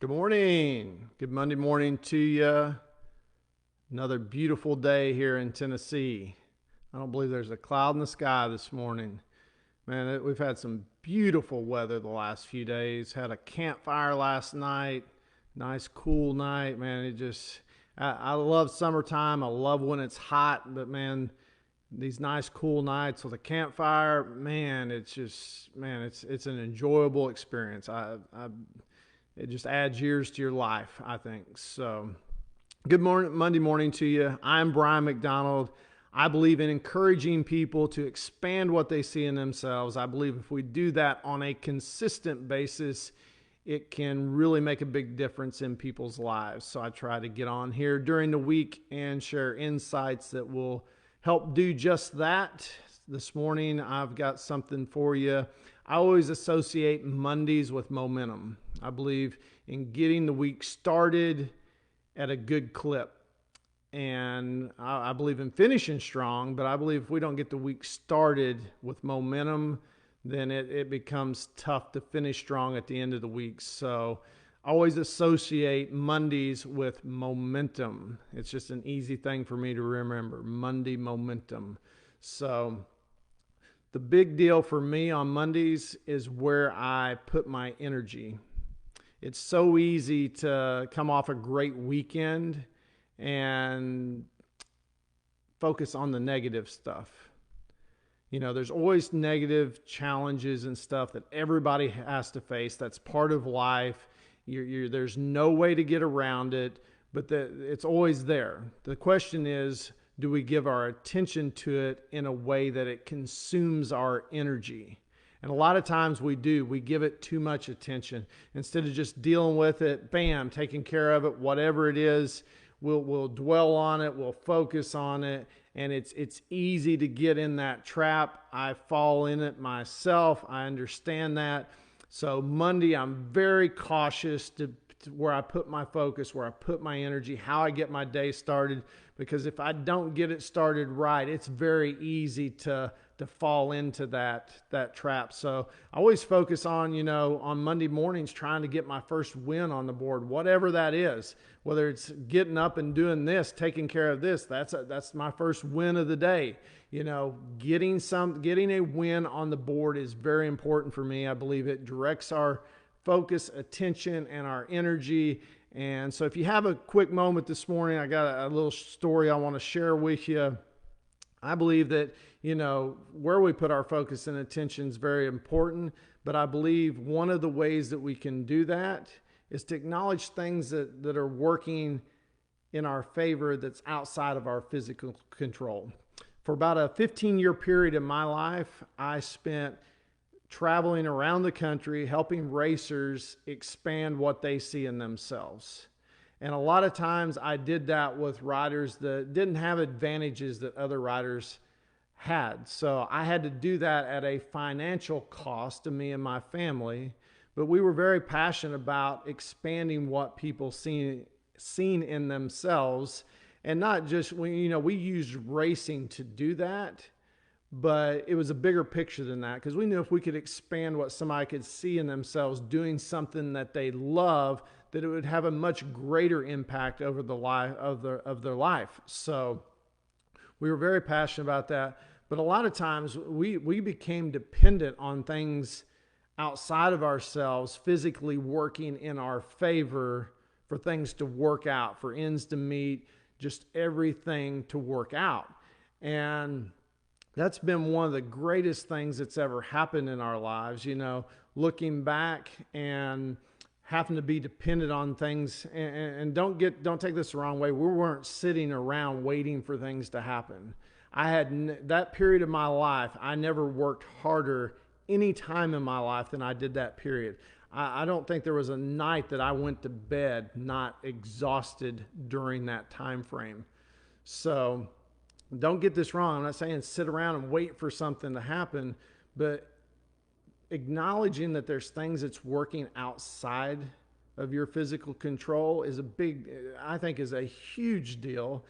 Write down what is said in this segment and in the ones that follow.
Good morning. Good Monday morning to you. Another beautiful day here in Tennessee. I don't believe there's a cloud in the sky this morning. Man, we've had some beautiful weather the last few days. Had a campfire last night. Nice cool night, man. I love summertime. I love when it's hot, but man, these nice cool nights with a campfire, man, it's an enjoyable experience. It just adds years to your life, I think. So, good morning, Monday morning to you. I'm Brian McDonald. I believe in encouraging people to expand what they see in themselves. I believe if we do that on a consistent basis, it can really make a big difference in people's lives. So I try to get on here during the week and share insights that will help do just that. This morning, I've got something for you. I always associate Mondays with momentum. I believe in getting the week started at a good clip. And I believe in finishing strong, but I believe if we don't get the week started with momentum, then it becomes tough to finish strong at the end of the week. So I always associate Mondays with momentum. It's just an easy thing for me to remember. Monday momentum. So the big deal for me on Mondays is where I put my energy. It's so easy to come off a great weekend and focus on the negative stuff. You know, there's always negative challenges and stuff that everybody has to face. That's part of life. There's no way to get around it, but it's always there. The question is, do we give our attention to it in a way that it consumes our energy? And a lot of times we do. We give it too much attention. Instead of just dealing with it, bam, taking care of it, whatever it is, we'll dwell on it, we'll focus on it, and it's easy to get in that trap. I fall in it myself. I understand that. So Monday, I'm very cautious to where I put my focus, where I put my energy, how I get my day started, because if I don't get it started right, it's very easy to fall into that trap. So I always focus on, on Monday mornings, trying to get my first win on the board, whatever that is, whether it's getting up and doing this, taking care of this, that's my first win of the day. Getting a win on the board is very important for me. I believe it directs our focus, attention, and our energy. And so if you have a quick moment this morning, I got a little story I want to share with you. I believe that, where we put our focus and attention is very important, but I believe one of the ways that we can do that is to acknowledge things that are working in our favor that's outside of our physical control. For about a 15-year period in my life, I spent traveling around the country, helping racers expand what they see in themselves. And a lot of times I did that with riders that didn't have advantages that other riders had. So I had to do that at a financial cost to me and my family. But we were very passionate about expanding what people seen in themselves. And not just, we used racing to do that, but it was a bigger picture than that, because we knew if we could expand what somebody could see in themselves doing something that they love, that it would have a much greater impact over the life of their life. So we were very passionate about that. But a lot of times we became dependent on things outside of ourselves physically working in our favor, for things to work out, for ends to meet, just everything to work out. And that's been one of the greatest things that's ever happened in our lives, looking back and having to be dependent on things. And don't take this the wrong way. We weren't sitting around waiting for things to happen. I had that period of my life, I never worked harder any time in my life than I did that period. I don't think there was a night that I went to bed not exhausted during that time frame. So don't get this wrong. I'm not saying sit around and wait for something to happen, but acknowledging that there's things that's working outside of your physical control is a huge deal.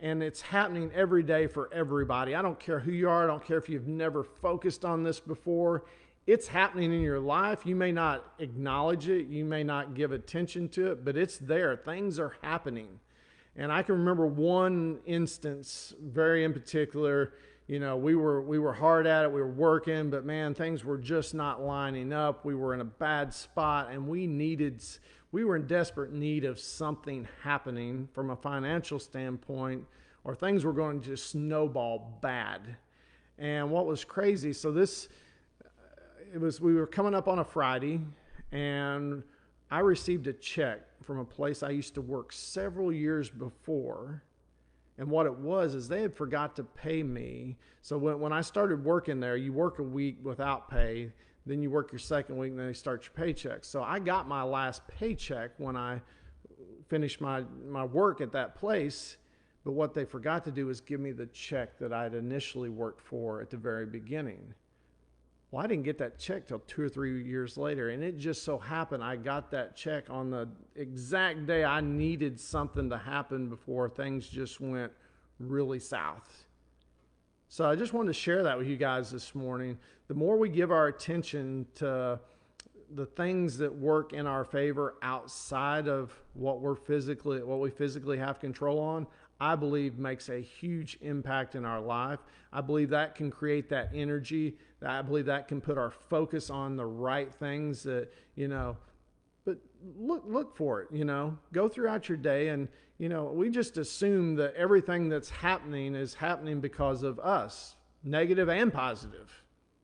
And it's happening every day for everybody. I don't care who you are. I don't care if you've never focused on this before. it's happening in your life. You may not acknowledge it, you may not give attention to it, but it's there. Things are happening. And I can remember one instance very in particular. We were hard at it, we were working, but man, things were just not lining up. We were in a bad spot, and we were in desperate need of something happening from a financial standpoint, or things were going to just snowball bad. And what was crazy, we were coming up on a Friday, and I received a check from a place I used to work several years before. And what it was is they had forgot to pay me. So when I started working there, you work a week without pay, then you work your second week, and then they start your paycheck. So I got my last paycheck when I finished my work at that place. But what they forgot to do was give me the check that I'd initially worked for at the very beginning. Well, I didn't get that check till 2 or 3 years later, and it just so happened I got that check on the exact day I needed something to happen before things just went really south. So I just wanted to share that with you guys this morning. The more we give our attention to the things that work in our favor outside of what we physically have control on, I believe makes a huge impact in our life. I believe that can create that energy. I believe that can put our focus on the right things that, but look for it, go throughout your day, and, we just assume that everything that's happening is happening because of us, negative and positive.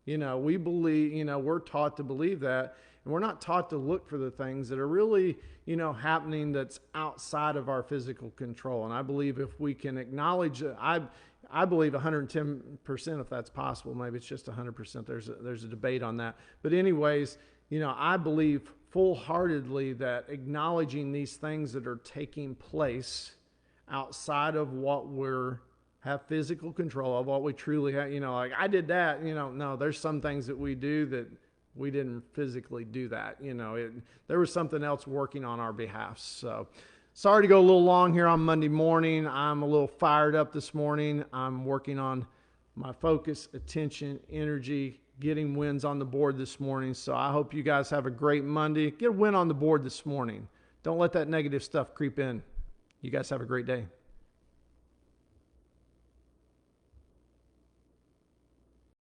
We believe, we're taught to believe that, and we're not taught to look for the things that are really, happening that's outside of our physical control. And I believe if we can acknowledge, I believe 110%, if that's possible. Maybe it's just 100%. There's a debate on that. But anyways, I believe full-heartedly that acknowledging these things that are taking place outside of what have physical control of, what we truly have, like I did that, no, there's some things that we do that we didn't physically do that. There was something else working on our behalf. So sorry to go a little long here on Monday morning. I'm a little fired up this morning. I'm working on my focus, attention, energy, getting wins on the board this morning. So I hope you guys have a great Monday. Get a win on the board this morning. Don't let that negative stuff creep in. You guys have a great day.